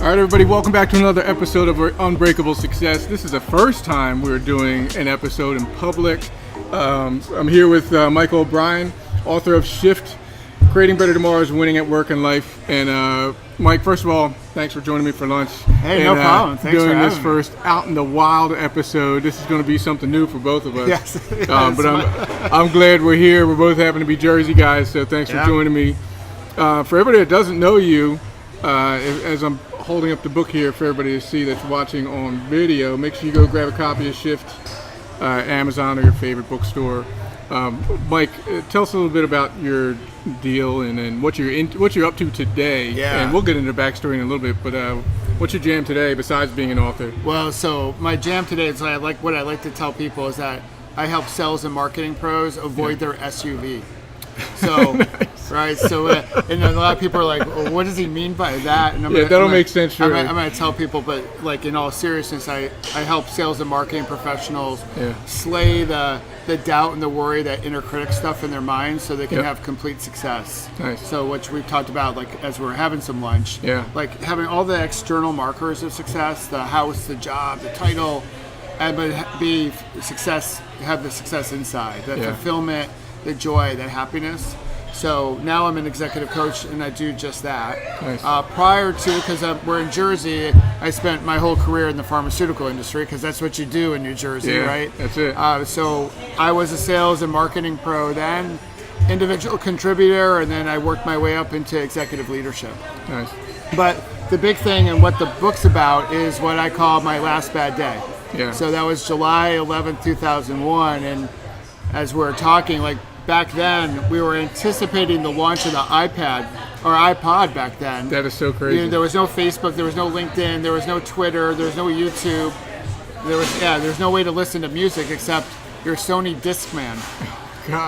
All right, everybody, welcome back to another episode of Unbreakable Success. This is the first time we're doing an episode in public. I'm here with Michael O'Brien, author of Shift, Creating Better Tomorrows, Winning at Work and Life. And Mike, first of all, thanks for joining me for lunch. Hey, no problem. Thanks doing for having this me. First out in the wild episode. This is going to be something new for both of us. Yes. But I'm glad we're here. We're both happen to be Jersey guys, so thanks for joining me. For everybody that doesn't know you, as I'm holding up the book here for everybody to see that's watching on video, make sure you go grab a copy of Shift, Amazon or your favorite bookstore. Mike, tell us a little bit about your deal and what you're up to today. Yeah. And we'll get into the backstory in a little bit, but what's your jam today besides being an author? Well, so my jam today is what I like to tell people is that I help sales and marketing pros avoid their SUV. So, nice. Right, so and a lot of people are like, well, what does he mean by that? And that'll make sense, sure. I'm going to tell people, but like in all seriousness, I help sales and marketing professionals slay the doubt and the worry, that inner critic stuff in their minds so they can have complete success. Nice. So which we've talked about, like as we're having some lunch, like having all the external markers of success, the house, the job, the title, but have the success inside, the fulfillment, the joy, the happiness. So now I'm an executive coach and I do just that. Nice. Prior to, because we're in Jersey, I spent my whole career in the pharmaceutical industry because that's what you do in New Jersey, right? That's it. So I was a sales and marketing pro then, individual contributor, and then I worked my way up into executive leadership. Nice. But the big thing and what the book's about is what I call my last bad day. Yeah. So that was July 11th, 2001, and as we're talking, like back then, we were anticipating the launch of the iPad or iPod back then. That is so crazy. There was no Facebook, there was no LinkedIn, there was no Twitter, there was no YouTube. There's no way to listen to music except your Sony Discman,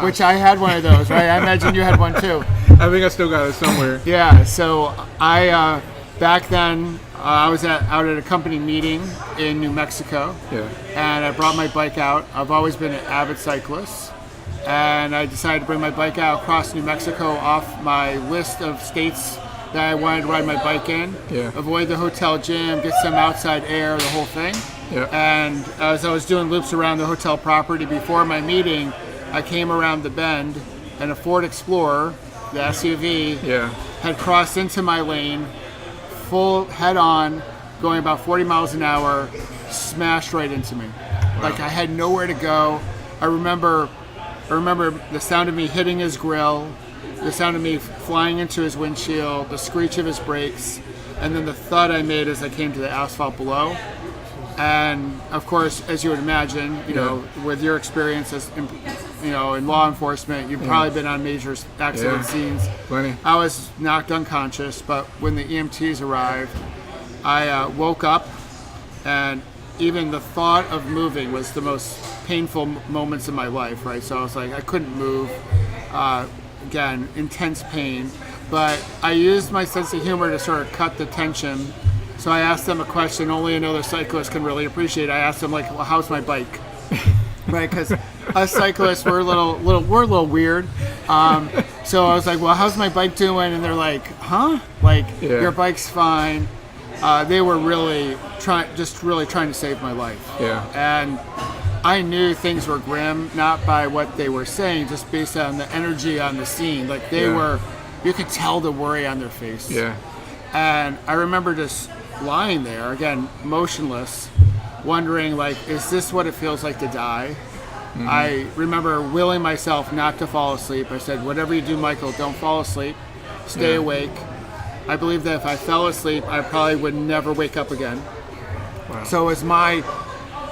which I had one of those, right? I imagine you had one too. I think I still got it somewhere. Yeah, so I, back then, I was out at a company meeting in New Mexico, and I brought my bike out. I've always been an avid cyclist. And I decided to bring my bike out across New Mexico off my list of states that I wanted to ride my bike in, avoid the hotel gym, get some outside air, the whole thing. And as I was doing loops around the hotel property before my meeting, I came around the bend and a Ford Explorer, the SUV, had crossed into my lane, full head on, going about 40 miles an hour, smashed right into me. Wow. Like I had nowhere to go. I remember the sound of me hitting his grill, the sound of me flying into his windshield, the screech of his brakes, and then the thud I made as I came to the asphalt below. And of course, as you would imagine, you know, with your experience as in law enforcement, you've probably been on major accident scenes. Plenty. I was knocked unconscious, but when the EMTs arrived, I woke up, and even the thought of moving was the most painful moments in my life, right? So I was like, I couldn't move. Again, intense pain. But I used my sense of humor to sort of cut the tension. So I asked them a question only another cyclist can really appreciate. I asked them, like, well, how's my bike? Right, because us cyclists, we're a little weird. So I was like, well, how's my bike doing? And they're like, huh? Like, your bike's fine. They were really trying to save my life. And I knew things were grim, not by what they were saying, just based on the energy on the scene. Like they were, you could tell the worry on their face. And I remember just lying there, again, motionless, wondering, like, is this what it feels like to die? Mm-hmm. I remember willing myself not to fall asleep. I said, whatever you do, Michael, don't fall asleep. Stay awake. I believe that if I fell asleep, I probably would never wake up again. Wow. So it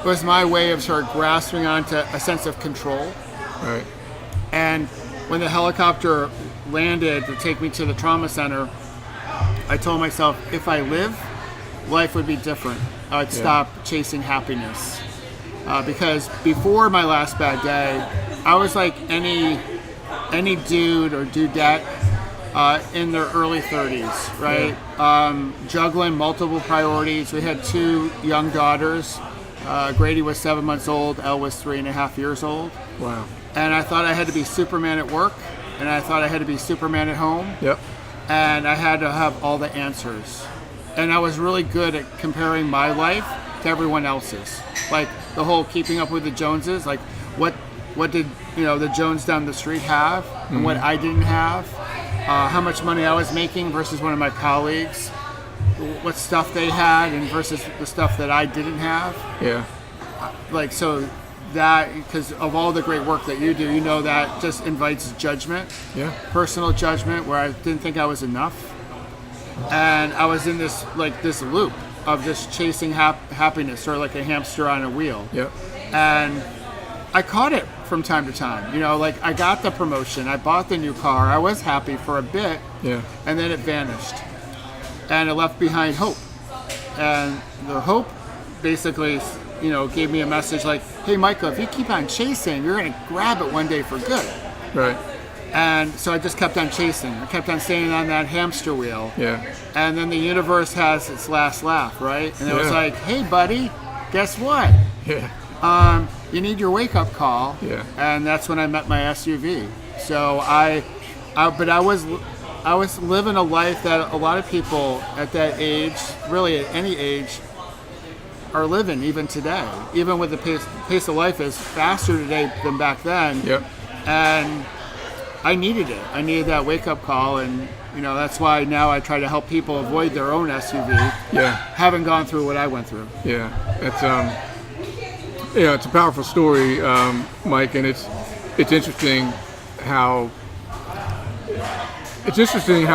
was my way of sort of grasping onto a sense of control. Right. And when the helicopter landed to take me to the trauma center, I told myself, if I live, life would be different. I'd stop chasing happiness. Because before my last bad day, I was like any dude or dudette in their early 30s, right? Juggling multiple priorities. We had 2 young daughters. Grady was 7 months old. Elle was 3.5 years old. Wow. And I thought I had to be Superman at work, and I thought I had to be Superman at home. Yep. And I had to have all the answers. and I was really good at comparing my life to everyone else's. Like the whole keeping up with the Joneses, like what did the Jones down the street have and what I didn't have, how much money I was making versus one of my colleagues, what stuff they had and versus the stuff that I didn't have. Yeah. Like, so that, because of all the great work that you do, that just invites judgment, personal judgment, where I didn't think I was enough. And I was in this loop of just chasing happiness, sort of like a hamster on a wheel. Yeah. And I caught it from time to time. Like I got the promotion, I bought the new car, I was happy for a bit, and then it vanished. And it left behind hope. And the hope basically, gave me a message like, hey, Michael, if you keep on chasing, you're going to grab it one day for good. Right. And so I just kept on chasing. I kept on staying on that hamster wheel. Yeah. And then the universe has its last laugh, right? And it was like, hey, buddy, guess what? Yeah. You need your wake-up call. Yeah. And that's when I met my SUV. So I was living a life that a lot of people at that age, really at any age, are living even today. Even with the pace of life is faster today than back then. Yep. And I needed it. I needed that wake-up call, and that's why now I try to help people avoid their own SUV. Yeah. Having gone through what I went through. Yeah. It's a powerful story, Mike, and it's interesting how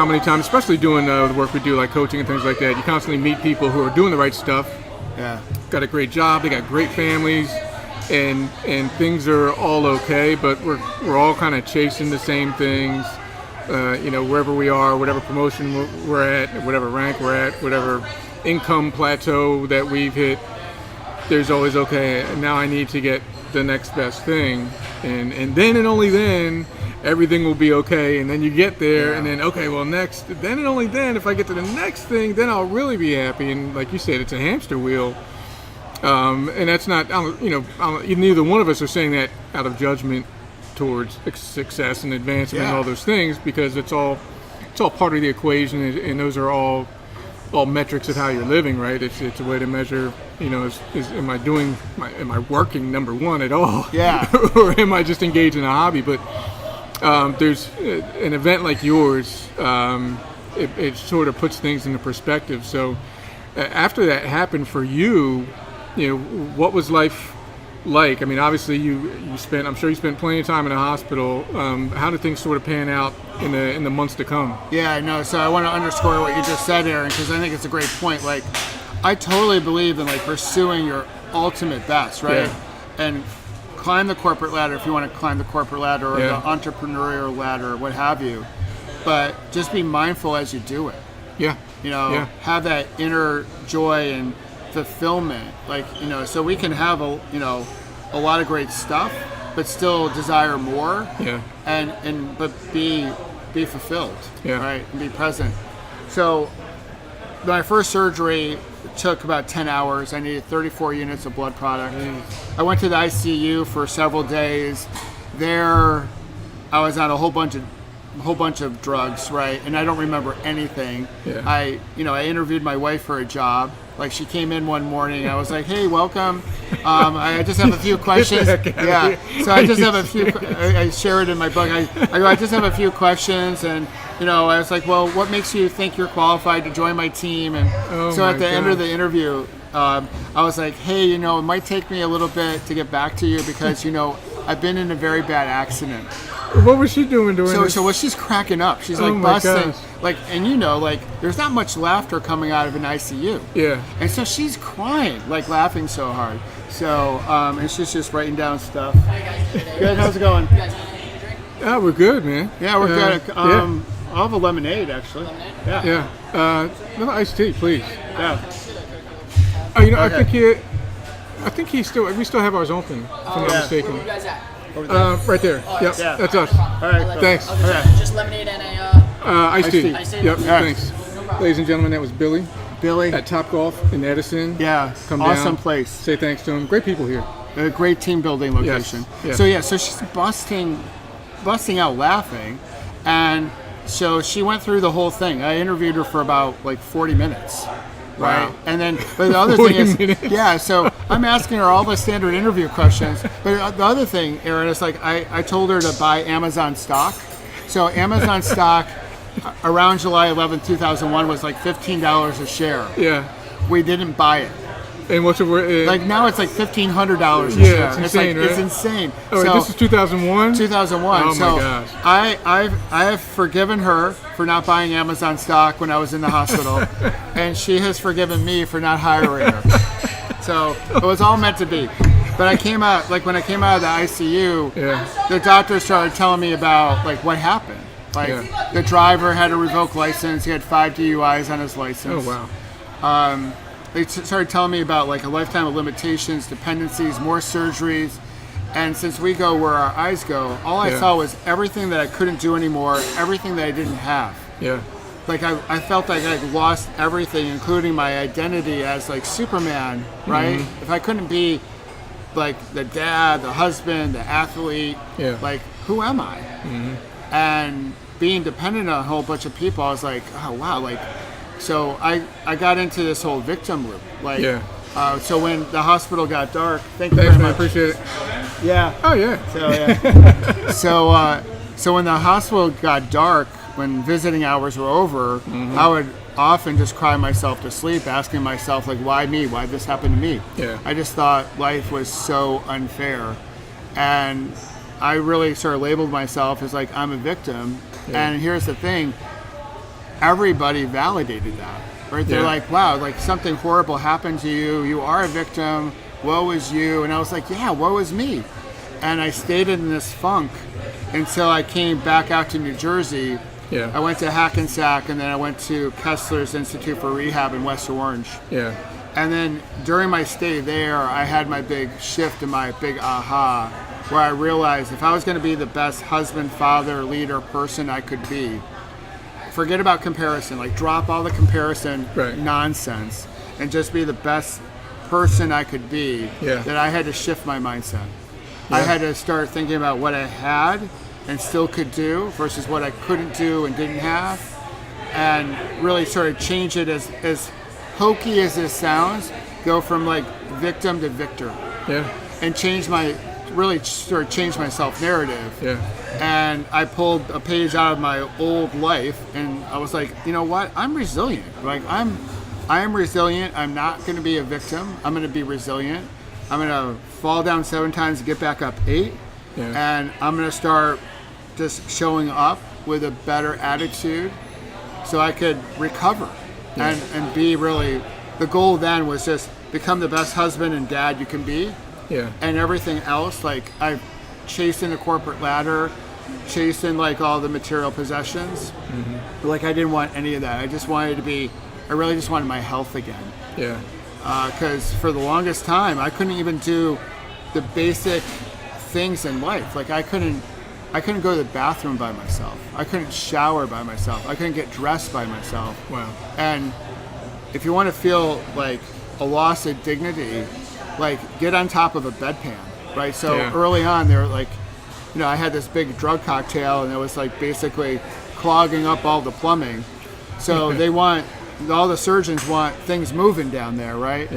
many times, especially doing the work we do, like coaching and things like that, you constantly meet people who are doing the right stuff. Yeah. Got a great job, they got great families, and things are all okay, but we're all kind of chasing the same things. Wherever we are, whatever promotion we're at, whatever rank we're at, whatever income plateau that we've hit, there's always, okay, now I need to get the next best thing, and then and only then everything will be okay. And then you get there, and then, okay, well, then and only then, if I get to the next thing, then I'll really be happy. And like you said, it's a hamster wheel. And that's not, neither one of us are saying that out of judgment towards success and advancement and all those things, because it's all part of the equation, and those are all metrics of how you're living, right? It's a way to measure, am I working, number one, at all? Yeah. Or am I just engaged in a hobby? But there's an event like yours, it sort of puts things into perspective. So after that happened for you, what was life like? I mean, obviously I'm sure you spent plenty of time in a hospital. How did things sort of pan out in the months to come? Yeah, I know. So I want to underscore what you just said, Aaron, because I think it's a great point. Like, I totally believe in pursuing your ultimate best, right? Yeah. And climb the corporate ladder if you want to climb the corporate ladder, or the entrepreneurial ladder, or what have you. But just be mindful as you do it. Yeah. Have that inner joy and fulfillment, so we can have a lot of great stuff, but still desire more. Yeah. But be fulfilled. Yeah. Right. And be present. So my first surgery took about 10 hours. I needed 34 units of blood product. I went to the ICU for several days. There, I was on a whole bunch of drugs, right? And I don't remember anything. Yeah. I interviewed my wife for a job. Like, she came in one morning, I was like, hey, welcome. I just have a few questions. Yeah. So I just have a few, I share it in my book. I just have a few questions. And, I was like, well, what makes you think you're qualified to join my team? And at the end of the interview, I was like, hey, it might take me a little bit to get back to you because, I've been in a very bad accident. What was she doing during this? So she's cracking up. She's Oh my busting. gosh. And there's not much laughter coming out of an ICU. Yeah. And so she's crying, laughing so hard. So, and she's just writing down stuff. Good, how's it going? Yeah, we're good, man. Yeah, we're good. I'll have a lemonade, actually. Yeah. No iced tea, please. Yeah. Oh, Okay. I think we still have ours open, if I'm not mistaken. Where you guys at? Right there. Yep, Yeah. that's us. All right. Thanks. Okay. Just lemonade and a Iced tea. Iced tea. Yep, Yeah. thanks. Ladies and gentlemen, that was Billy Billy. at Top Golf in Edison. Yeah. Come Awesome down, place. say thanks to him. Great people here. A great team building location. Yes. So she's busting out laughing, and so she went through the whole thing. I interviewed her for about 40 minutes, right? Wow. And then, but the other 40 thing is, minutes. yeah, so I'm asking her all the standard interview questions. But the other thing, Aaron, is like I told her to buy Amazon stock. So Amazon stock around July 11th, 2001 was like $15 a share. Yeah. We didn't buy it. And what's the word? Like now it's like $1,500 a Yeah, share. it's insane, like, right? It's insane. Oh, so, this is 2001? 2001. Oh my so gosh. I have forgiven her for not buying Amazon stock when I was in the hospital, and she has forgiven me for not hiring her. So it was all meant to be. But I came out, like when I came out of the ICU, the doctor started telling me about like what happened. Like the driver had a revoked license. He had 5 DUIs on his license. Oh wow. They started telling me about like a lifetime of limitations, dependencies, more surgeries. And since we go where our eyes go, all I saw was everything that I couldn't do anymore, everything that I didn't have. Yeah. Like I felt like I lost everything, including my identity as like Superman, right? Mm-hmm. If I couldn't be like the dad, the husband, the athlete, like who am I? Mm-hmm. And being dependent on a whole bunch of people, I was like, oh wow, like, so I got into this whole victim loop. Like, so when the hospital got dark, thanks man, very much. Appreciate it. Yeah. Oh yeah. So yeah. So when the hospital got dark, when visiting hours were over, I would often just cry myself to sleep, asking myself like, why me? Why this happened to me? Yeah. I just thought life was so unfair, and I really sort of labeled myself as like I'm a victim. And here's the thing. Everybody validated that, right? They're like, wow, like something horrible happened to you. You are a victim. Woe is you. And I was like, yeah, woe is me. And I stayed in this funk until I came back out to New Jersey. Yeah. I went to Hackensack, and then I went to Kessler's Institute for Rehab in West Orange. Yeah. And then during my stay there, I had my big shift and my big aha, where I realized if I was going to be the best husband, father, leader, person I could be, forget about comparison, like drop all the comparison nonsense and just be the best person I could be, that I had to shift my mindset. I had to start thinking about what I had and still could do versus what I couldn't do and didn't have, and really sort of change it as hokey as this sounds, go from like victim to victor. And really sort of change my self-narrative. And I pulled a page out of my old life, and I was like, you know what? I'm resilient. Like I am resilient. I'm not going to be a victim. I'm going to be resilient. I'm going to fall down 7 times and get back up 8. And I'm going to start just showing up with a better attitude so I could recover and be really, the goal then was just become the best husband and dad you can be. And everything else, like I chasing the corporate ladder, chasing like all the material possessions. But like I didn't want any of that. I really just wanted my health again. Because for the longest time, I couldn't even do the basic things in life. Like I couldn't go to the bathroom by myself. I couldn't shower by myself. I couldn't get dressed by myself. Wow. And if you want to feel like a loss of dignity, like get on top of a bedpan, right? So early on, they were like, you know, I had this big drug cocktail, and it was like basically clogging up all the plumbing. So all the surgeons want things moving down there, right?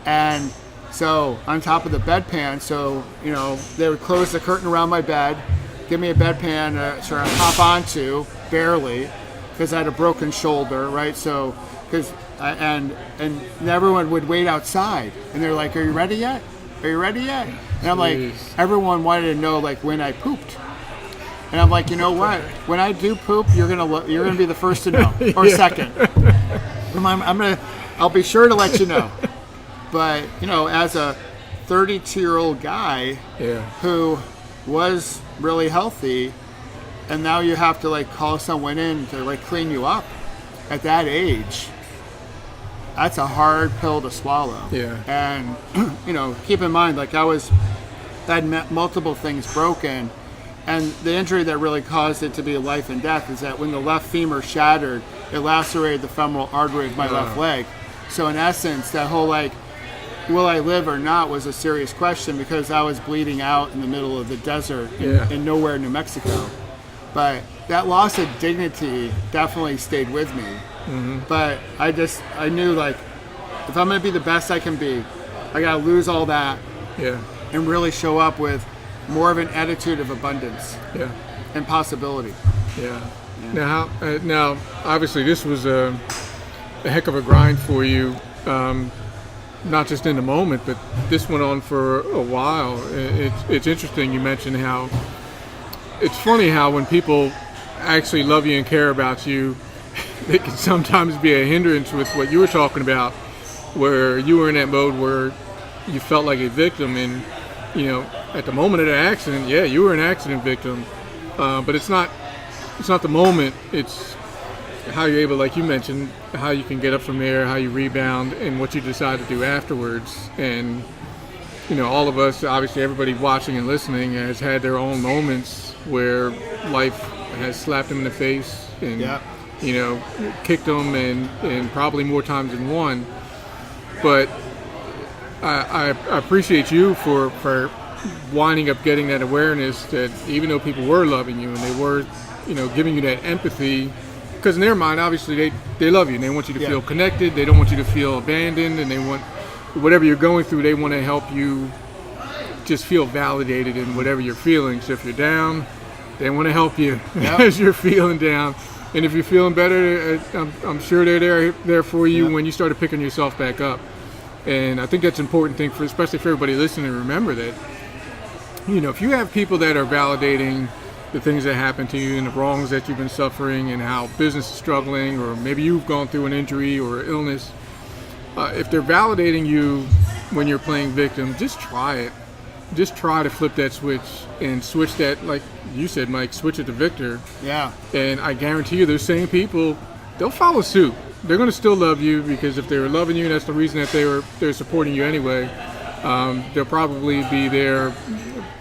And so on top of the bedpan, so you know, they would close the curtain around my bed, give me a bedpan to sort of hop onto, barely, because I had a broken shoulder, right? So and everyone would wait outside, and they're like, "Are you ready yet? Are you ready yet?" And I'm like, everyone wanted to know like when I pooped, and I'm like, you know what? When I do poop, you're gonna be the first to know, or second. I'll be sure to let you know. But you know, as a 32-year-old guy who was really healthy, and now you have to like call someone in to like clean you up at that age. That's a hard pill to swallow. And you know, keep in mind, like I had multiple things broken, and the injury that really caused it to be life and death is that when the left femur shattered, it lacerated the femoral artery of my left leg. So in essence, that whole like, will I live or not was a serious question, because I was bleeding out in the middle of the desert in nowhere, New Mexico. But that loss of dignity definitely stayed with me. But I knew like if I'm going to be the best I can be, I got to lose all that and really show up with more of an attitude of abundance and possibility. Yeah. Now, obviously, this was a heck of a grind for you, not just in the moment, but this went on for a while. It's interesting you mentioned how it's funny how when people actually love you and care about you, it can sometimes be a hindrance with what you were talking about, where you were in that mode where you felt like a victim, and at the moment of the accident, you were an accident victim, but it's not the moment, it's how you're able, like you mentioned, how you can get up from there, how you rebound, and what you decide to do afterwards. And all of us, obviously everybody watching and listening, has had their own moments where life has slapped them in the face and kicked them, and probably more times than one. But I appreciate you for winding up getting that awareness that even though people were loving you and they were giving you that empathy, because in their mind, obviously, they love you and they want you to feel connected. They don't want you to feel abandoned, and they want whatever you're going through, they want to help you just feel validated in whatever you're feeling. So if you're down, they want to help you as you're feeling down. And if you're feeling better, I'm sure they're there for you when you start picking yourself back up. And I think that's an important thing, especially for everybody listening, to remember that, if you have people that are validating the things that happen to you and the wrongs that you've been suffering and how business is struggling, or maybe you've gone through an injury or illness, if they're validating you when you're playing victim, just try it. Just try to flip that switch and switch that, like you said, Mike, switch it to Victor. Yeah. And I guarantee you those same people, they'll follow suit. They're going to still love you, because if they were loving you, that's the reason that they're supporting you anyway. They'll probably be there,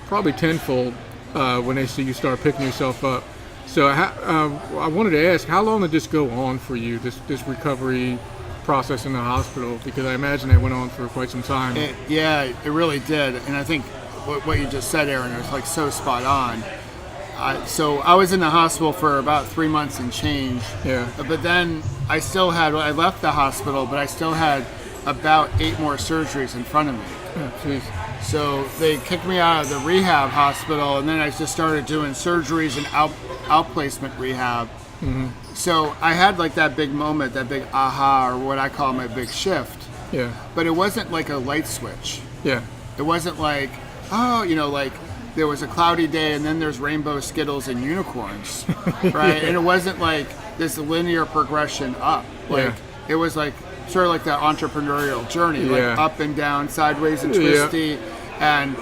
probably tenfold, when they see you start picking yourself up. So I wanted to ask, how long did this go on for you, this recovery process in the hospital? Because I imagine that went on for quite some time. It really did. And I think what you just said, Aaron, is like so spot on. So I was in the hospital for about 3 months and change. Yeah. But then I left the hospital, but I still had about 8 more surgeries in front of me. Jeez. So they kicked me out of the rehab hospital, and then I just started doing surgeries and outplacement rehab. Mm-hmm. So I had like that big moment, that big aha, or what I call my big shift. Yeah. But it wasn't like a light switch. Yeah. It wasn't like, like there was a cloudy day and then there's rainbow Skittles and unicorns, right? And it wasn't like this linear progression up. Like it was like sort of like that entrepreneurial journey, like up and down, sideways and twisty. And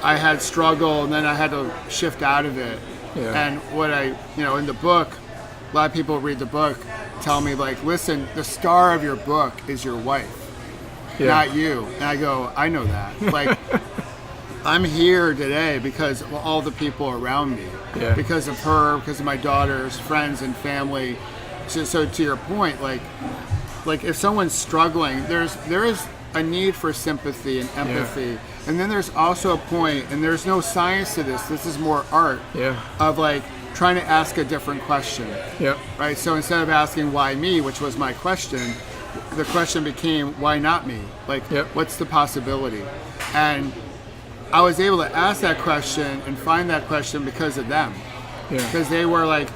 I had struggle, and then I had to shift out of it. Yeah. And what in the book, a lot of people read the book, tell me like, listen, the star of your book is your wife, not you. And I go, I know that. Like, I'm here today because of all the people around me, because of her, because of my daughters, friends, and family. So to your point, like if someone's struggling, there is a need for sympathy and empathy. Yeah. And then there's also a point, and there's no science to this. This is more art of like trying to ask a different question. Yeah. Right. So instead of asking why me, which was my question, the question became why not me? Like what's the possibility? And I was able to ask that question and find that question because of them. Yeah. Because they were like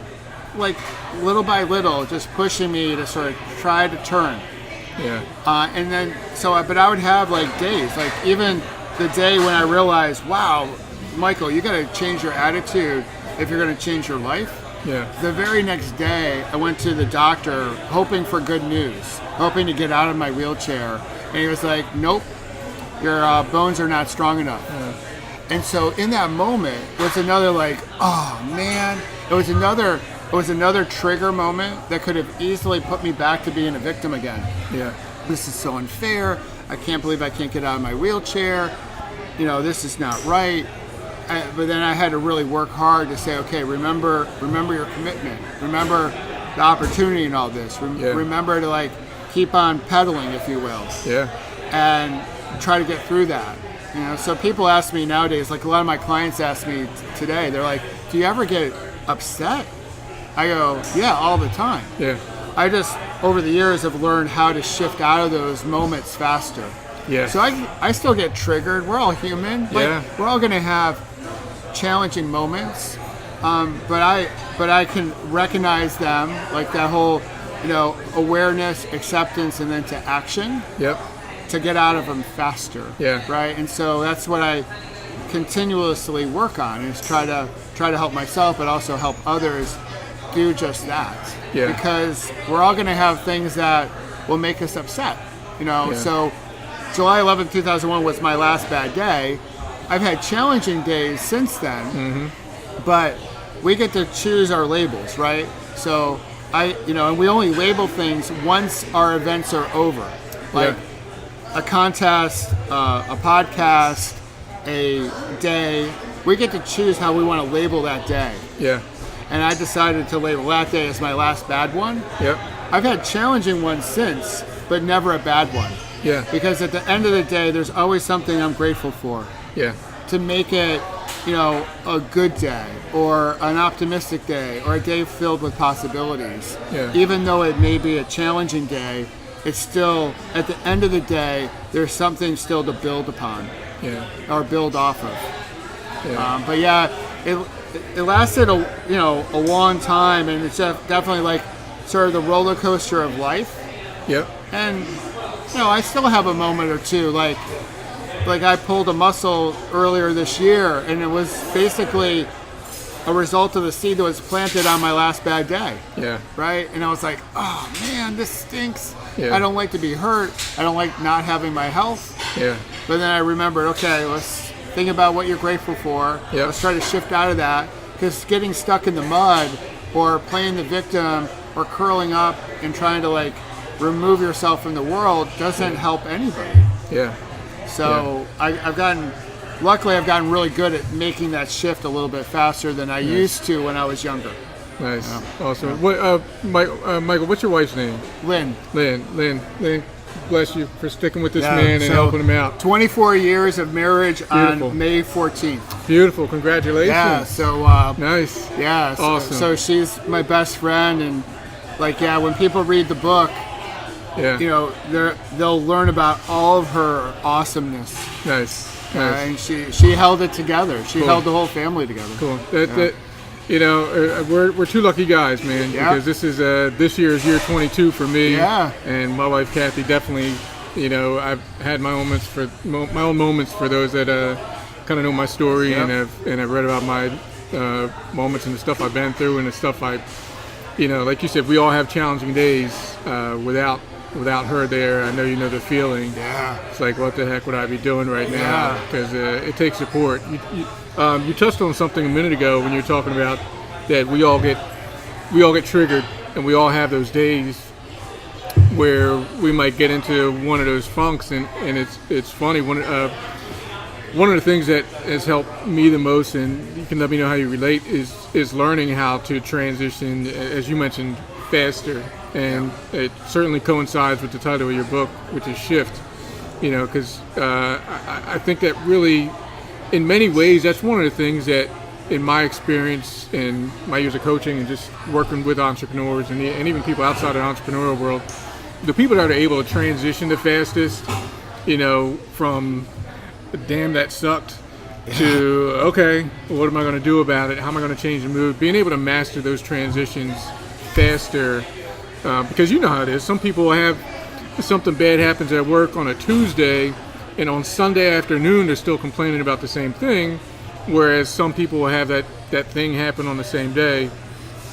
little by little, just pushing me to sort of try to turn. Yeah. And then, but I would have like days, like even the day when I realized, wow, Michael, you got to change your attitude if you're going to change your life. Yeah. The very next day, I went to the doctor hoping for good news, hoping to get out of my wheelchair. And he was like, nope, your bones are not strong enough. Yeah. And so in that moment was another like, oh man, it was another trigger moment that could have easily put me back to being a victim again. Yeah. This is so unfair. I can't believe I can't get out of my wheelchair. This is not right. But then I had to really work hard to say, okay, remember your commitment. Remember the opportunity in all this. Remember to like keep on pedaling, if you will. Yeah. And try to get through that. So people ask me nowadays, like a lot of my clients ask me today, they're like, do you ever get upset? I go, yeah, all the time. Yeah. I just over the years have learned how to shift out of those moments faster. Yeah. So I still get triggered. We're all human. Like, we're all going to have challenging moments, but I can recognize them, like that whole, awareness, acceptance, and then to action. Yep. To get out of them faster. Yeah. Right. And so that's what I continuously work on, is try to help myself, but also help others do just that. Yeah. Because we're all going to have things that will make us upset. Yeah. So July 11th, 2001 was my last bad day. I've had challenging days since then, but we get to choose our labels, right? So and we only label things once our events are over. Like a contest, a podcast, a day, we get to choose how we want to label that day. Yeah. And I decided to label that day as my last bad one. Yep. I've had challenging ones since, but never a bad one. Yeah. Because at the end of the day, there's always something I'm grateful for. Yeah. To make it, a good day, or an optimistic day, or a day filled with possibilities. Yeah. Even though it may be a challenging day, it's still, at the end of the day, there's something still to build upon. Yeah. Or build off of. Yeah. But yeah, it lasted a long time, and it's definitely like sort of the roller coaster of life. Yep. And I still have a moment or two, like I pulled a muscle earlier this year, and it was basically a result of the seed that was planted on my last bad day. Yeah. Right? And I was like, oh man, this stinks. Yeah. I don't like to be hurt. I don't like not having my health. Yeah. But then I remembered, okay, let's think about what you're grateful for. Yep. Let's try to shift out of that, because getting stuck in the mud or playing the victim or curling up and trying to remove yourself from the world doesn't help anybody. Yeah. So I've gotten really good at making that shift a little bit faster than I used to when I was younger. Nice. Awesome. What, Michael, what's your wife's name? Lynn. Lynn, bless you for sticking with this man and helping him out. 24 years of marriage. Beautiful. On May 14th. Beautiful. Congratulations. Yeah, so nice. Yeah, awesome. So she's my best friend, and when people read the book, they'll learn about all of her awesomeness. Nice. And she held it together. She held the whole family together. Cool. We're two lucky guys, man. Because this is this year is year 22 for me. Yeah. And my wife Kathy definitely. I've had my own moments for those that kind of know my story and have read about my moments and the stuff I've been through and the stuff like you said, we all have challenging days without her there. I know you know the feeling. Yeah. It's like, what the heck would I be doing right now? Because it takes support. You touched on something a minute ago when you were talking about that we all get triggered, and we all have those days where we might get into one of those funks, and it's funny. One of the things that has helped me the most, and you can let me know how you relate, is learning how to transition, as you mentioned, faster. And it certainly coincides with the title of your book, which is Shift. Because I think that really, in many ways, that's one of the things that, in my experience and my years of coaching and just working with entrepreneurs and even people outside of the entrepreneurial world, the people that are able to transition the fastest, from damn that sucked to okay, what am I going to do about it? How am I going to change the mood? Being able to master those transitions faster. Because you know how it is. Some people have something bad happens at work on a Tuesday, and on Sunday afternoon they're still complaining about the same thing, whereas some people will have that thing happen on the same day,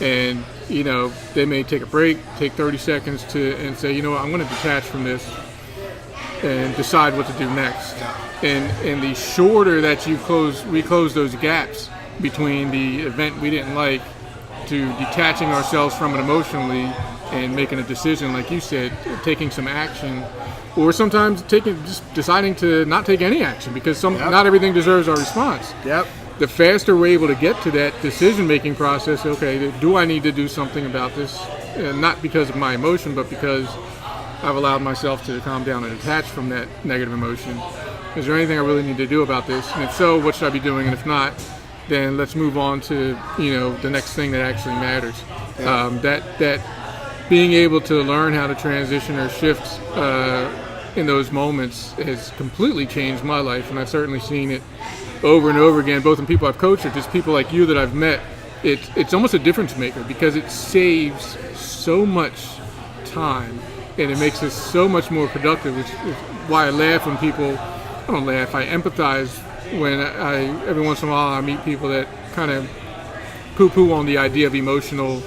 and they may take a break, take 30 seconds and say, you know what, I'm going to detach from this and decide what to do next. And the shorter that we close those gaps between the event we didn't like to detaching ourselves from it emotionally and making a decision, like you said, taking some action, or sometimes just deciding to not take any action because not everything deserves our response. Yep. The faster we're able to get to that decision-making process, okay, do I need to do something about this? Not because of my emotion, but because I've allowed myself to calm down and detach from that negative emotion. Is there anything I really need to do about this? And if so, what should I be doing? And if not, then let's move on to the next thing that actually matters. Yeah. being able to learn how to transition or shift in those moments has completely changed my life, and I've certainly seen it over and over again, both in people I've coached or just people like you that I've met. It's almost a difference maker because it saves so much time and it makes us so much more productive, which is why I laugh when people, I don't laugh, I empathize when every once in a while I meet people that kind of poo-poo on the idea of emotional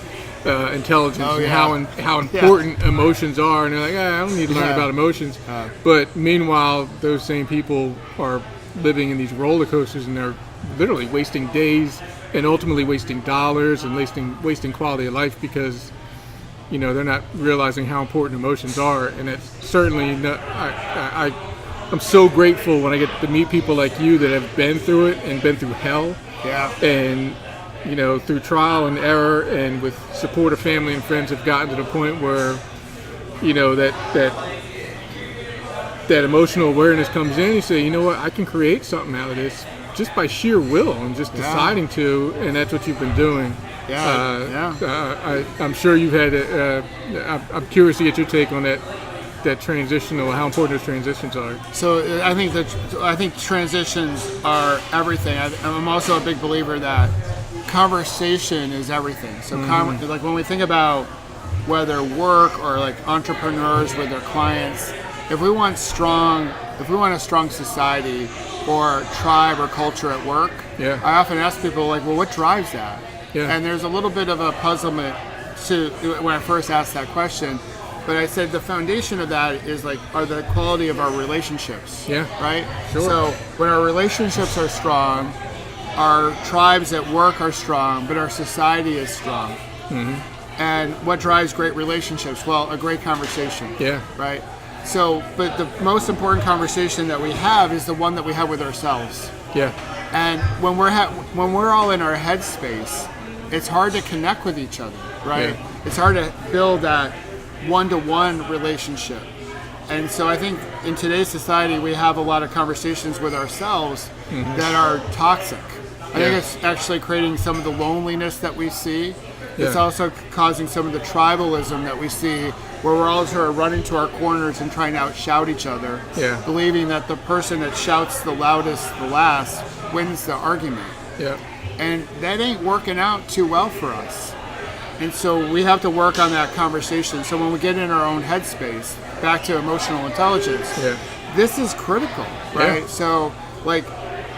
intelligence and how important emotions are, and they're like, I don't need to learn about emotions. But meanwhile, those same people are living in these roller coasters, and they're literally wasting days and ultimately wasting dollars and wasting quality of life because they're not realizing how important emotions are. And it's certainly not, I'm so grateful when I get to meet people like you that have been through it and been through hell. And through trial and error and with support of family and friends have gotten to the point where, that emotional awareness comes in. You say, you know what, I can create something out of this just by sheer will and just deciding to, and that's what you've been doing. I'm sure you've had, I'm curious to get your take on that transitional, how important those transitions are. So I think transitions are everything. I'm also a big believer that conversation is everything. So like when we think about whether work or like entrepreneurs with their clients, if we want a strong society or tribe or culture at work, I often ask people like, well, what drives that? And there's a little bit of a puzzlement to when I first asked that question, but I said the foundation of that is like, are the quality of our relationships, right? Sure. So when our relationships are strong, our tribes at work are strong, but our society is strong. And what drives great relationships? Well, a great conversation. Right? So, but the most important conversation that we have is the one that we have with ourselves. And when we're all in our headspace, it's hard to connect with each other, right? It's hard to build that one-to-one relationship. And so I think in today's society, we have a lot of conversations with ourselves that are toxic. I think it's actually creating some of the loneliness that we see. It's also causing some of the tribalism that we see, where we're all sort of running to our corners and trying to outshout each other, believing that the person that shouts the loudest the last wins the argument. And that ain't working out too well for us. And so we have to work on that conversation. So when we get in our own headspace, back to emotional intelligence, this is critical, right? So like,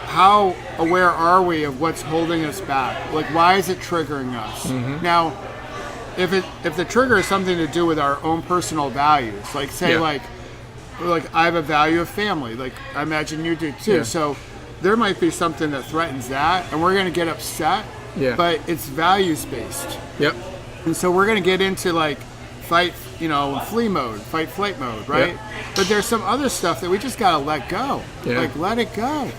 how aware are we of what's holding us back? Like, why is it triggering us? Now, if the trigger is something to do with our own personal values, like say like I have a value of family, like I imagine you do too. So there might be something that threatens that, and we're going to get upset. But it's values based. And so we're going to get into like fight, flee mode, fight flight mode, right? But there's some other stuff that we just got to let go. Like, let it go.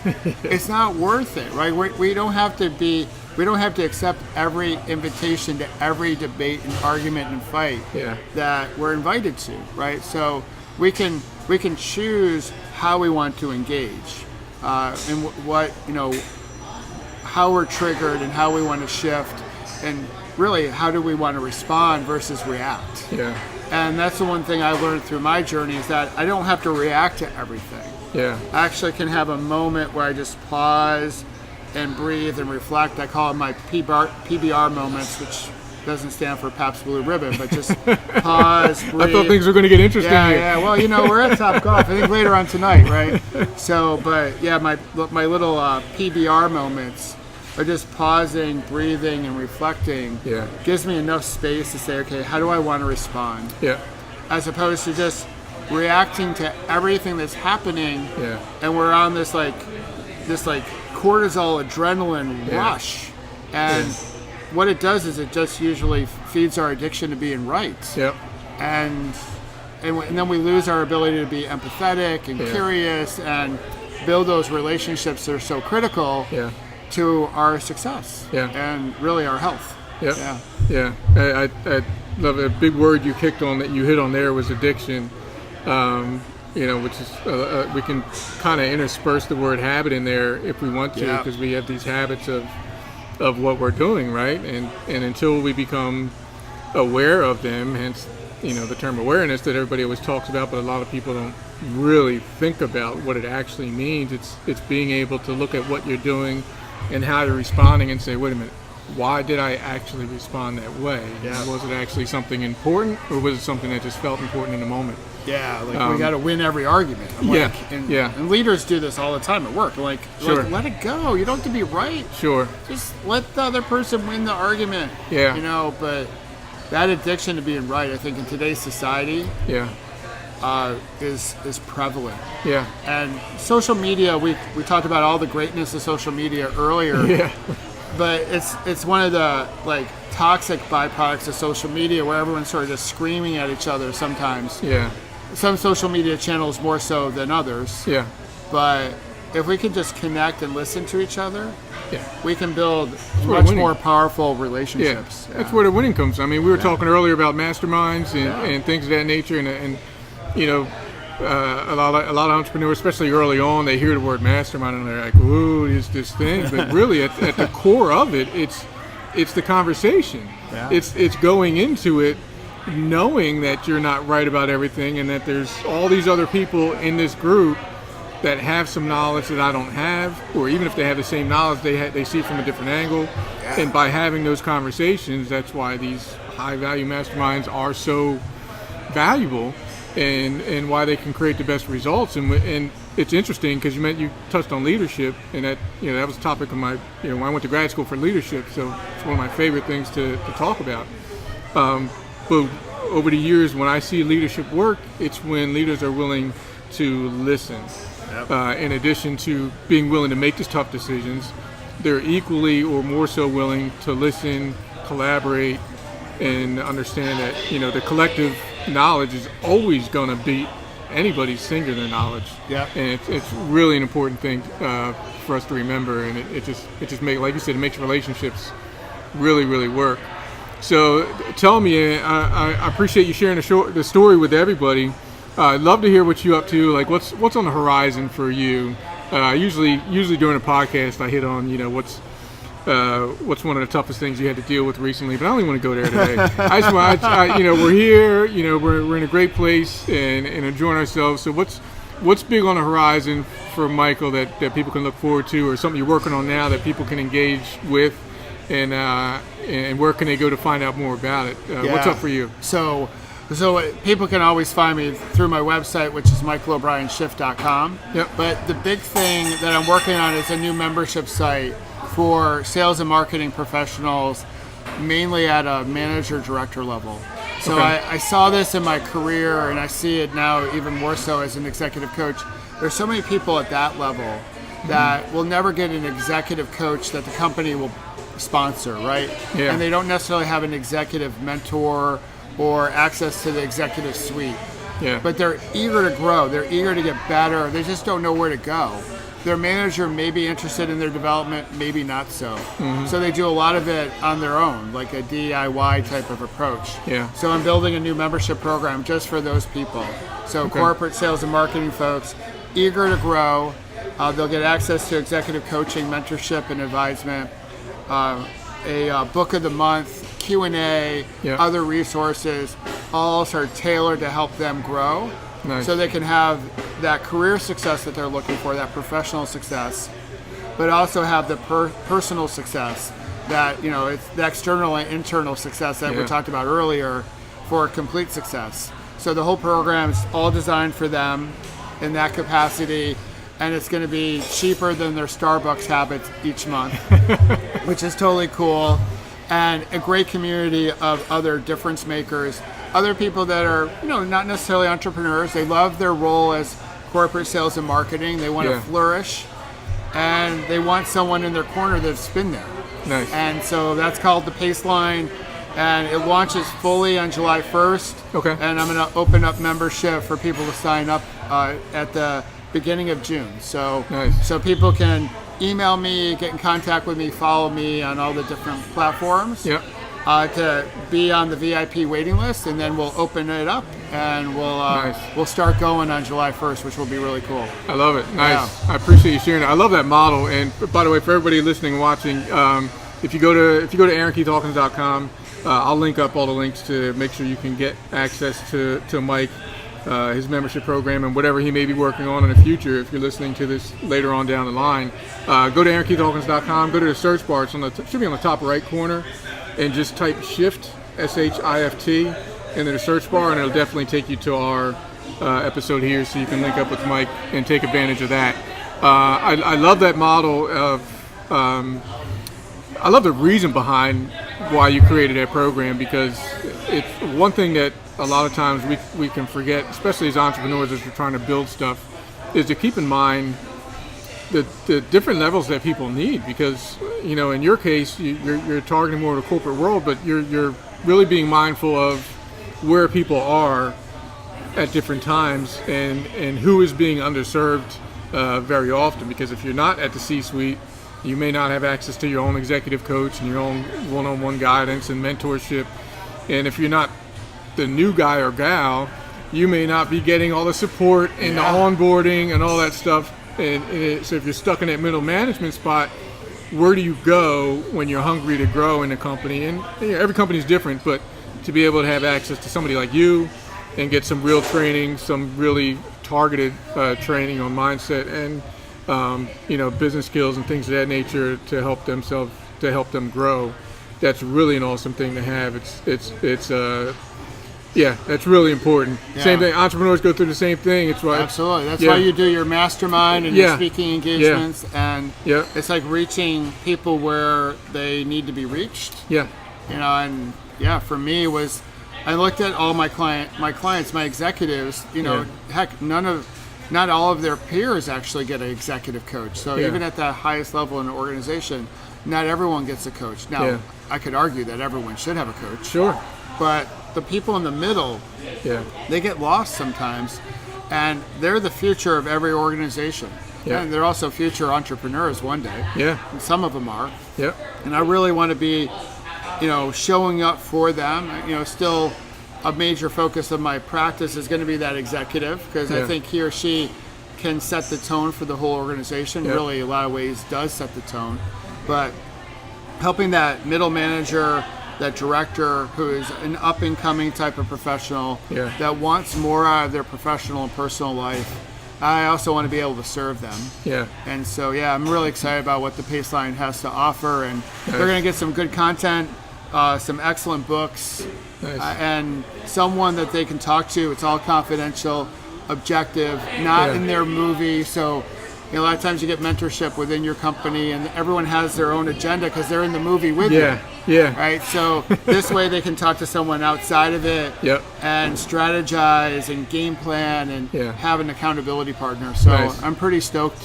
It's not worth it, right? We don't have to accept every invitation to every debate and argument and fight that we're invited to, right? So we can choose how we want to engage, and what, how we're triggered and how we want to shift, and really how do we want to respond versus react. And that's the one thing I learned through my journey, is that I don't have to react to everything. I actually can have a moment where I just pause and breathe and reflect. I call it my PBR moments, which doesn't stand for Pabst Blue Ribbon, but just pause, breathe. I thought things were going to get interesting here. Well, we're at Top Golf. I think later on tonight, right? So, but yeah, my little PBR moments are just pausing, breathing, and reflecting. Gives me enough space to say, okay, how do I want to respond? As opposed to just reacting to everything that's happening. And we're on this cortisol adrenaline rush. And what it does is it just usually feeds our addiction to being right. And then we lose our ability to be empathetic and curious and build those relationships that are so critical to our success and really our health. I love a big word you hit on there was addiction. Which is we can kind of intersperse the word habit in there if we want to, because we have these habits of what we're doing, right? And until we become aware of them, hence, the term awareness that everybody always talks about, but a lot of people don't really think about what it actually means. It's being able to look at what you're doing and how you're responding and say, wait a minute, why did I actually respond that way? Yeah. Was it actually something important, or was it something that just felt important in the moment? Yeah, we got to win every argument. And leaders do this all the time at work. Sure. Let it go. You don't have to be right. Sure. Just let the other person win the argument. Yeah. But that addiction to being right, I think in today's society, is prevalent. Yeah. And social media, we talked about all the greatness of social media earlier. Yeah. But it's one of the toxic byproducts of social media where everyone's sort of just screaming at each other sometimes. Yeah. Some social media channels more so than others. Yeah. But if we can just connect and listen to each other, yeah, we can build much more powerful relationships. Yeah. That's where the winning comes. I mean, we were talking earlier about masterminds and things of that nature, and a lot of entrepreneurs, especially early on, they hear the word mastermind and they're like, "Ooh, it's this thing." But really, at the core of it, it's the conversation. Yeah. It's going into it knowing that you're not right about everything, and that there's all these other people in this group that have some knowledge that I don't have, or even if they have the same knowledge, they see it from a different angle. Yeah. And by having those conversations, that's why these high-value masterminds are so valuable, and why they can create the best results. And it's interesting because you touched on leadership, and that was a topic of my when I went to grad school for leadership. So it's one of my favorite things to talk about. But over the years, when I see leadership work, it's when leaders are willing to listen. Yep. In addition to being willing to make these tough decisions, they're equally or more so willing to listen, collaborate, and understand that the collective knowledge is always going to beat anybody's singular knowledge. Yeah. And it's really an important thing for us to remember, and it just makes, like you said, it makes relationships really, really work. So tell me, I appreciate you sharing the story with everybody. I'd love to hear what you're up to. Like, what's on the horizon for you? Usually during a podcast, I hit on what's one of the toughest things you had to deal with recently. But I don't even want to go there today. We're here. We're in a great place and enjoying ourselves. So what's big on the horizon for Michael that people can look forward to, or something you're working on now that people can engage with? And where can they go to find out more about it? What's up for you? So people can always find me through my website, which is michaelobrienshift.com. Yep. But the big thing that I'm working on is a new membership site for sales and marketing professionals, mainly at a manager-director level. So okay. I saw this in my career, and I see it now even more so as an executive coach. There's so many people at that level that will never get an executive coach that the company will sponsor, right? Yeah. And they don't necessarily have an executive mentor or access to the executive suite. Yeah. But they're eager to grow. They're eager to get better. They just don't know where to go. Their manager may be interested in their development, maybe not so. Mm-hmm. So they do a lot of it on their own, like a DIY type of approach. Yeah. So I'm building a new membership program just for those people. So corporate sales and marketing folks, eager to grow. They'll get access to executive coaching, mentorship, and advisement. A book of the month, Q&A, other resources, all sort of tailored to help them grow. Nice. So they can have that career success that they're looking for, that professional success, but also have the personal success that, it's the external and internal success that we talked about earlier for complete success. So the whole program is all designed for them in that capacity, and it's going to be cheaper than their Starbucks habits each month, which is totally cool. And a great community of other difference makers, other people that are, not necessarily entrepreneurs. They love their role as corporate sales and marketing. They want to flourish, and they want someone in their corner that's been there. Nice. And so that's called the Paceline, and it launches fully on July 1st. Okay. And I'm going to open up membership for people to sign up at the beginning of June. So, nice. So people can email me, get in contact with me, follow me on all the different platforms to be on the VIP waiting list, and then we'll open it up and we'll start going on July 1st, which will be really cool. I love it. Nice. Yeah. I appreciate you sharing it. I love that model. And by the way, for everybody listening and watching, if you go to AaronKeithHawkins.com, I'll link up all the links to make sure you can get access to Mike, his membership program, and whatever he may be working on in the future. If you're listening to this later on down the line, go to AaronKeithHawkins.com, go to the search bar. It's should be on the top right corner, and just type Shift, SHIFT, into the search bar, and it'll definitely take you to our episode here, so you can link up with Mike and take advantage of that. I love that model of, I love the reason behind why you created that program, because it's one thing that a lot of times we can forget, especially as entrepreneurs, as we're trying to build stuff, is to keep in mind the different levels that people need. Because, in your case, you're targeting more of the corporate world, but you're really being mindful of where people are at different times and who is being underserved very often. Because if you're not at the C-suite, you may not have access to your own executive coach and your own one-on-one guidance and mentorship. And if you're not the new guy or gal, you may not be getting all the support and the onboarding and all that stuff. And so if you're stuck in that middle management spot, where do you go when you're hungry to grow in a company? And every company is different, but to be able to have access to somebody like you and get some real training, some really targeted training on mindset and business skills and things of that nature to help them grow. That's really an awesome thing to have. That's really important. Yeah. Same thing. Entrepreneurs go through the same thing. It's why absolutely. That's why you do your mastermind and your speaking engagements, and it's like reaching people where they need to be reached. Yeah. For me it was, I looked at all my clients, my executives. Heck, not all of their peers actually get an executive coach. So even at the highest level in an organization, not everyone gets a coach. Now, I could argue that everyone should have a coach. Sure. But the people in the middle, they get lost sometimes, and they're the future of every organization. Yeah. And they're also future entrepreneurs one day. Yeah. And some of them are. Yeah. And I really want to be, showing up for them. Still a major focus of my practice is going to be that executive, because I think he or she can set the tone for the whole organization. Really, a lot of ways does set the tone. But helping that middle manager, that director who is an up-and-coming type of professional that wants more out of their professional and personal life, I also want to be able to serve them. Yeah. And so, I'm really excited about what the Paceline has to offer, and they're going to get some good content, some excellent books, and someone that they can talk to. It's all confidential, objective, not in their movie. So, a lot of times you get mentorship within your company, and everyone has their own agenda because they're in the movie with you. Yeah. Right. So this way they can talk to someone outside of it and strategize and game plan and have an accountability partner. So I'm pretty stoked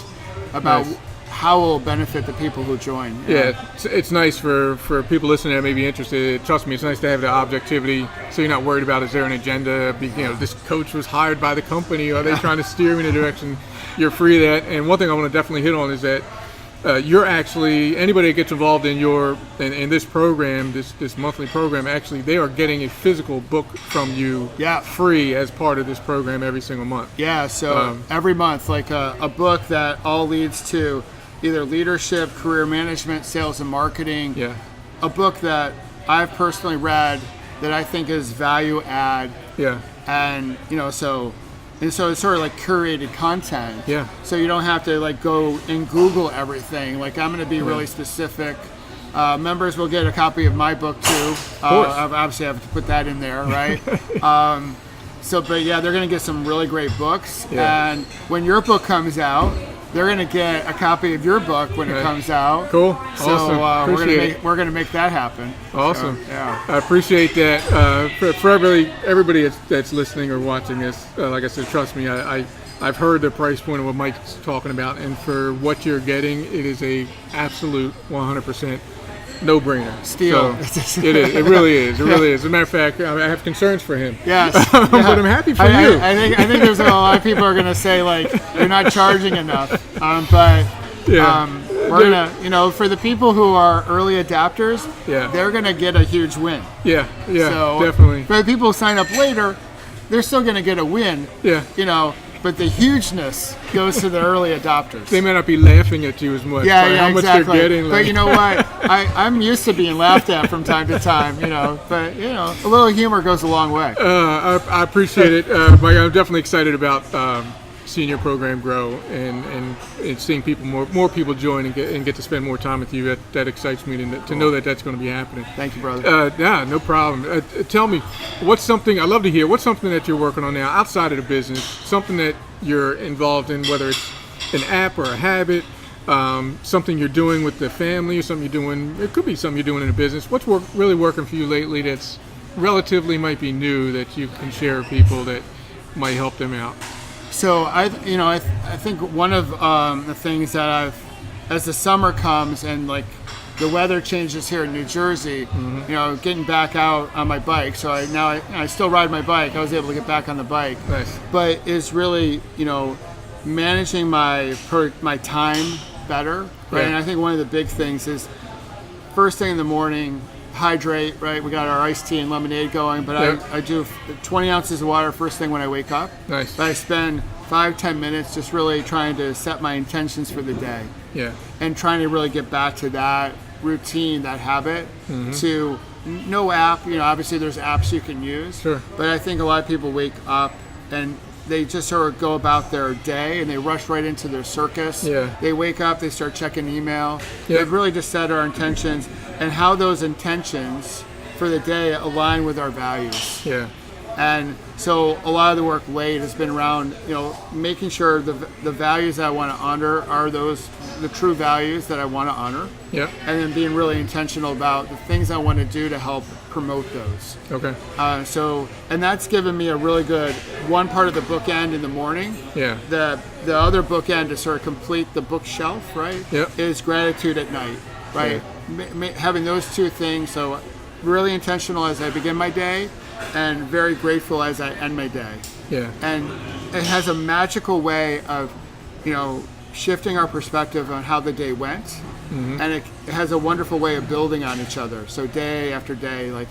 about how it will benefit the people who join. It's nice for people listening that may be interested. Trust me, it's nice to have the objectivity, so you're not worried about, is there an agenda? This coach was hired by the company, or are they trying to steer me in a direction? You're free of that. And one thing I want to definitely hit on is that you're actually, anybody that gets involved in in this program, this monthly program, actually they are getting a physical book from you free as part of this program every single month. So every month, like a book that all leads to either leadership, career management, sales and marketing. A book that I've personally read that I think is value add. And so it's sort of like curated content. So you don't have to go and Google everything. Like, I'm going to be really specific. Members will get a copy of my book too. Obviously I have to put that in there, right? But they're going to get some really great books. And when your book comes out, they're going to get a copy of your book when it comes out. Cool. So awesome. we're going to make that happen. Awesome. So, I appreciate that. For everybody that's listening or watching this, like I said, trust me, I've heard the price point of what Mike's talking about, and for what you're getting, it is a absolute 100% no-brainer. Steal. So it is. It really is. It really is. As a matter of fact, I have concerns for him. Yes. But I'm happy for you. I think there's a lot of people are going to say, you're not charging enough. We're going to, for the people who are early adapters, they're going to get a huge win. So, definitely. For the people who sign up later, they're still going to get a win. but the hugeness goes to the early adopters. They may not be laughing at you as much. Yeah, by yeah, how much exactly. they're getting. But you know what? I'm used to being laughed at from time to time, But, a little humor goes a long way. I appreciate it. But I'm definitely excited about seeing your program grow and seeing people more people join and get to spend more time with you. That excites me to know that that's going to be happening. Thank you, brother. Yeah, no problem. Tell me, what's something I love to hear? What's something that you're working on now outside of the business? Something that you're involved in, whether it's an app or a habit, something you're doing with the family, or something you're doing. It could be something you're doing in a business. What's really working for you lately? That's relatively might be new that you can share with people that might help them out. So I think one of the things that as the summer comes and like the weather changes here in New Jersey, getting back out on my bike. So I still ride my bike. I was able to get back on the bike. Nice. But it's really managing my time better, right? Yeah. And I think one of the big things is first thing in the morning. Hydrate, right? We got our iced tea and lemonade going, but I do 20 ounces of water first thing when I wake up. Nice. But I spend 5-10 minutes just really trying to set my intentions for the day. Yeah. And trying to really get back to that routine, that habit, to no app. Obviously there's apps you can use. Sure. But I think a lot of people wake up and they just sort of go about their day and they rush right into their circus. Yeah. They wake up, they start checking email. Yeah. They've really just set our intentions and how those intentions for the day align with our values. Yeah. And so a lot of the work late has been around, making sure the values that I want to honor are the true values that I want to honor. Yeah. And then being really intentional about the things I want to do to help promote those. Okay. And that's given me a really good one part of the bookend in the morning. Yeah. The other bookend to sort of complete the bookshelf, right? Yep. Is gratitude at night, right? Having those two things. So really intentional as I begin my day and very grateful as I end my day. Yeah. And it has a magical way of, shifting our perspective on how the day went. And it has a wonderful way of building on each other. So day after day, like,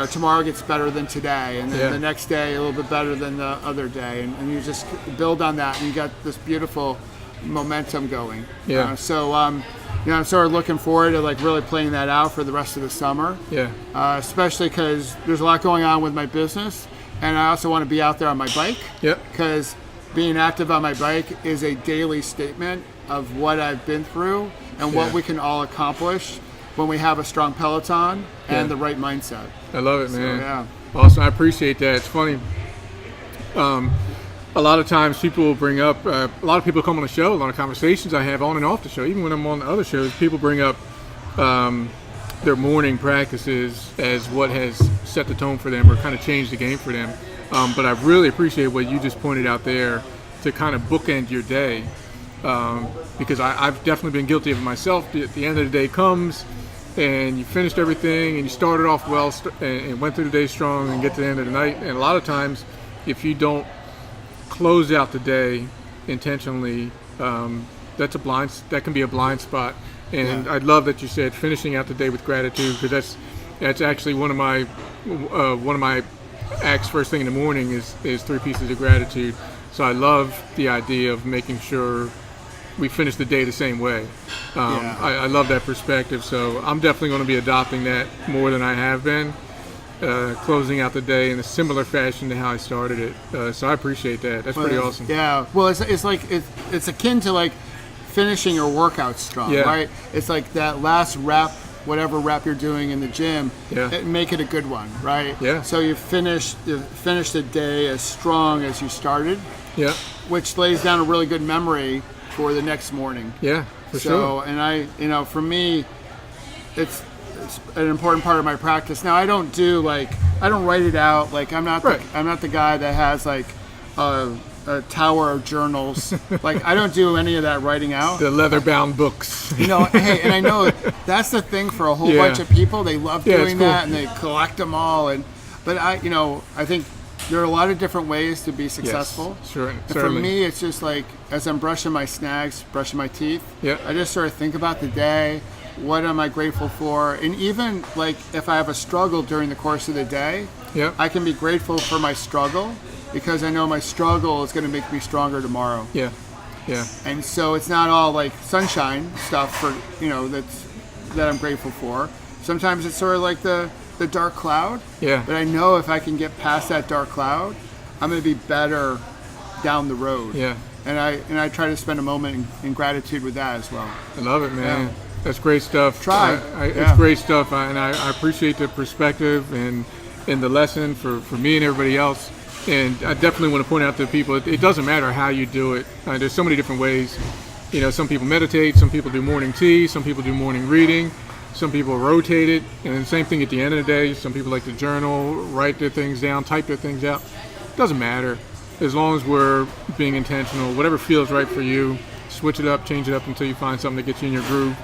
tomorrow gets better than today, and then the next day a little bit better than the other day, and you just build on that, and you got this beautiful momentum going. Yeah. I'm sort of looking forward to like really playing that out for the rest of the summer. Yeah. Especially because there's a lot going on with my business, and I also want to be out there on my bike. Yep. Because being active on my bike is a daily statement of what I've been through and what we can all accomplish when we have a strong Peloton and the right mindset. I love it, man. Yeah. Awesome. I appreciate that. It's funny. A lot of times people will bring up, a lot of people come on the show, a lot of conversations I have on and off the show, even when I'm on the other shows, people bring up their morning practices as what has set the tone for them or kind of changed the game for them. But I really appreciate what you just pointed out there to kind of bookend your day, because I've definitely been guilty of it myself. The end of the day comes and you finished everything and you started off well and went through the day strong and get to the end of the night. And a lot of times, if you don't close out the day intentionally, that can be a blind spot. And I love that you said finishing out the day with gratitude, because that's actually one of my acts first thing in the morning is 3 pieces of gratitude. So I love the idea of making sure we finish the day the same way. I love that perspective. So I'm definitely going to be adopting that more than I have been, closing out the day in a similar fashion to how I started it. So I appreciate that. That's pretty awesome. Yeah. Well, it's akin to like finishing your workout strong, right? It's like that last rep, whatever rep you're doing in the gym, make it a good one, right? Yeah. So you finish the day as strong as you started. Yeah. Which lays down a really good memory for the next morning. Yeah, for sure. And for me, it's an important part of my practice. Now I don't write it out. Like I'm not the guy that has like a tower of journals. Like I don't do any of that writing out. The leather-bound books. Hey, and I know that's the thing for a whole bunch of people. They love doing that, and they collect them all. But I think there are a lot of different ways to be successful. Yes, sure. And for me, it's just like as I'm brushing my snags, brushing my teeth, I just sort of think about the day. What am I grateful for? And even like if I have a struggle during the course of the day, I can be grateful for my struggle because I know my struggle is going to make me stronger tomorrow. Yeah. And so it's not all like sunshine stuff for that I'm grateful for. Sometimes it's sort of like the dark cloud. Yeah. But I know if I can get past that dark cloud, I'm going to be better down the road. Yeah. And I try to spend a moment in gratitude with that as well. I love it, man. Yeah. That's great stuff. It's great stuff, and I appreciate the perspective and the lesson for me and everybody else. And I definitely want to point out to people, it doesn't matter how you do it. There's so many different ways. Some people meditate, some people do morning tea, some people do morning reading, some people rotate it, and then same thing at the end of the day. Some people like to journal, write their things down, type their things out. It doesn't matter. As long as we're being intentional, whatever feels right for you, switch it up, change it up until you find something that gets you in your groove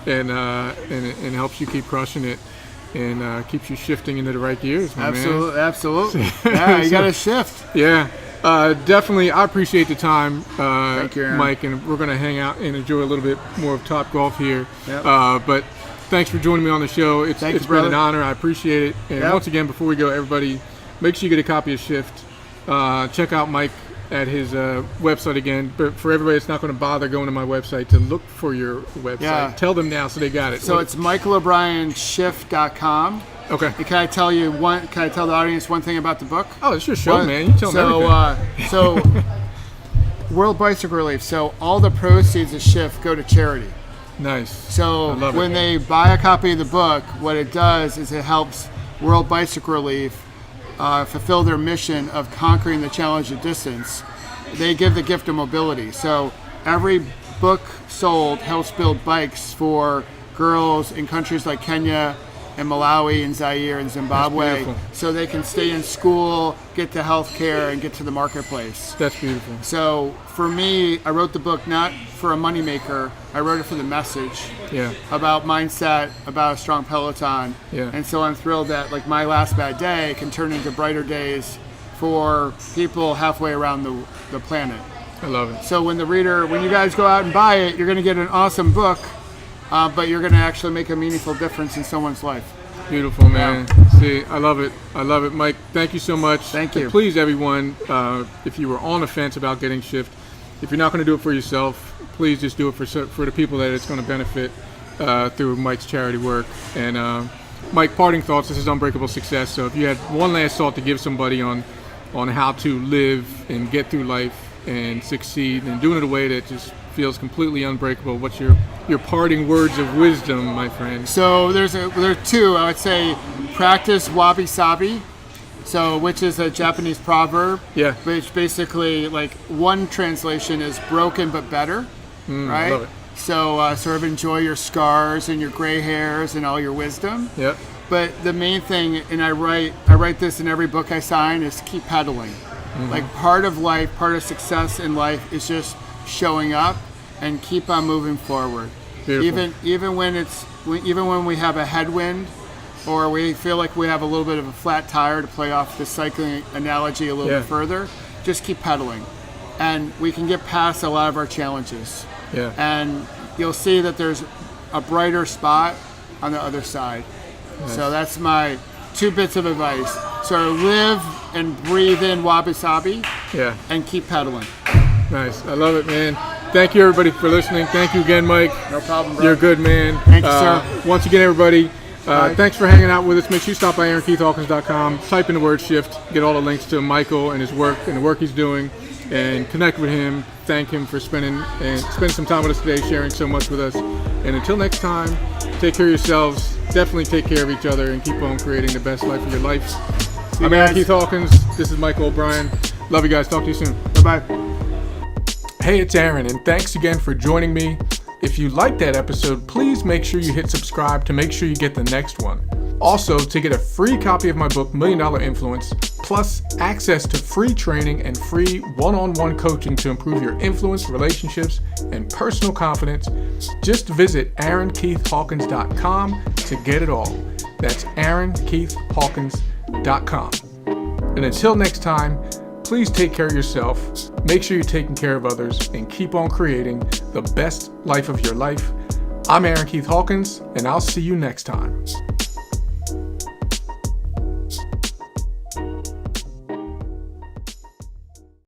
and helps you keep crushing it and keeps you shifting into the right gears, my man. Absolutely. Yeah, you got to shift. Yeah, definitely. I appreciate the time, Thank you, Aaron. Mike, and we're going to hang out and enjoy a little bit more of Top Golf here. Yep. But thanks for joining me on the show. It's been an honor. I appreciate it. And once again, before we go, everybody, make sure you get a copy of Shift. Check out Mike at his website again. But for everybody that's not going to bother going to my website to look for your website, tell them now so they got it. So it's michaelobrienshift.com. Okay. Can I tell the audience one thing about the book? Oh, it's your show, man. You tell them everything. So World Bicycle Relief. So all the proceeds of Shift go to charity. Nice. So when they buy a copy of the book, what it does is it helps World Bicycle Relief fulfill their mission of conquering the challenge of distance. They give the gift of mobility. So every book sold helps build bikes for girls in countries like Kenya and Malawi and Zaire and Zimbabwe, so they can stay in school, get to health care, and get to the marketplace. That's beautiful. So for me, I wrote the book not for a moneymaker. I wrote it for the message about mindset, about a strong Peloton. Yeah. And so I'm thrilled that like my last bad day can turn into brighter days for people halfway around the planet. I love it. So when you guys go out and buy it, you're going to get an awesome book, but you're going to actually make a meaningful difference in someone's life. Beautiful, man. See, I love it. Mike, thank you so much. Thank you. And please, everyone, if you were on the fence about getting Shift, if you're not going to do it for yourself, please just do it for the people that it's going to benefit through Mike's charity work. And Mike, parting thoughts. This is Unbreakable Success. So if you had one last thought to give somebody on how to live and get through life and succeed and doing it in a way that just feels completely unbreakable, what's your parting words of wisdom, my friend? So there are two. I would say practice wabi-sabi, which is a Japanese proverb. Yeah. Which basically, like, one translation is broken but better, right? Love it. So sort of enjoy your scars and your gray hairs and all your wisdom. Yep. But the main thing, and I write this in every book I sign, is keep pedaling. Like part of life, part of success in life is just showing up and keep on moving forward. Beautiful. Even when we have a headwind or we feel like we have a little bit of a flat tire, to play off the cycling analogy a little bit further, just keep pedaling. And we can get past a lot of our challenges. Yeah. And you'll see that there's a brighter spot on the other side. Nice. So that's my 2 bits of advice. So live and breathe in wabi-sabi and keep pedaling. Nice. I love it, man. Thank you, everybody, for listening. Thank you again, Mike. No problem, bro. You're a good man. Thank you, sir. Once again, everybody, thanks for hanging out with us. Make sure you stop by AaronKeithHawkins.com, type in the word Shift, get all the links to Michael and his work and the work he's doing, and connect with him. Thank him for spending some time with us today, sharing so much with us. And until next time, take care of yourselves. Definitely take care of each other and keep on creating the best life of your life. I'm Aaron Keith Hawkins. This is Michael O'Brien. Love you guys. Talk to you soon. Bye-bye. Hey, it's Aaron, and thanks again for joining me. If you liked that episode, please make sure you hit subscribe to make sure you get the next one. Also, to get a free copy of my book, $1 Million Influence, plus access to free training and free one-on-one coaching to improve your influence, relationships, and personal confidence, just visit AaronKeithHawkins.com to get it all. That's AaronKeithHawkins.com. And until next time, please take care of yourself, make sure you're taking care of others, and keep on creating the best life of your life. I'm Aaron Keith Hawkins, and I'll see you next time.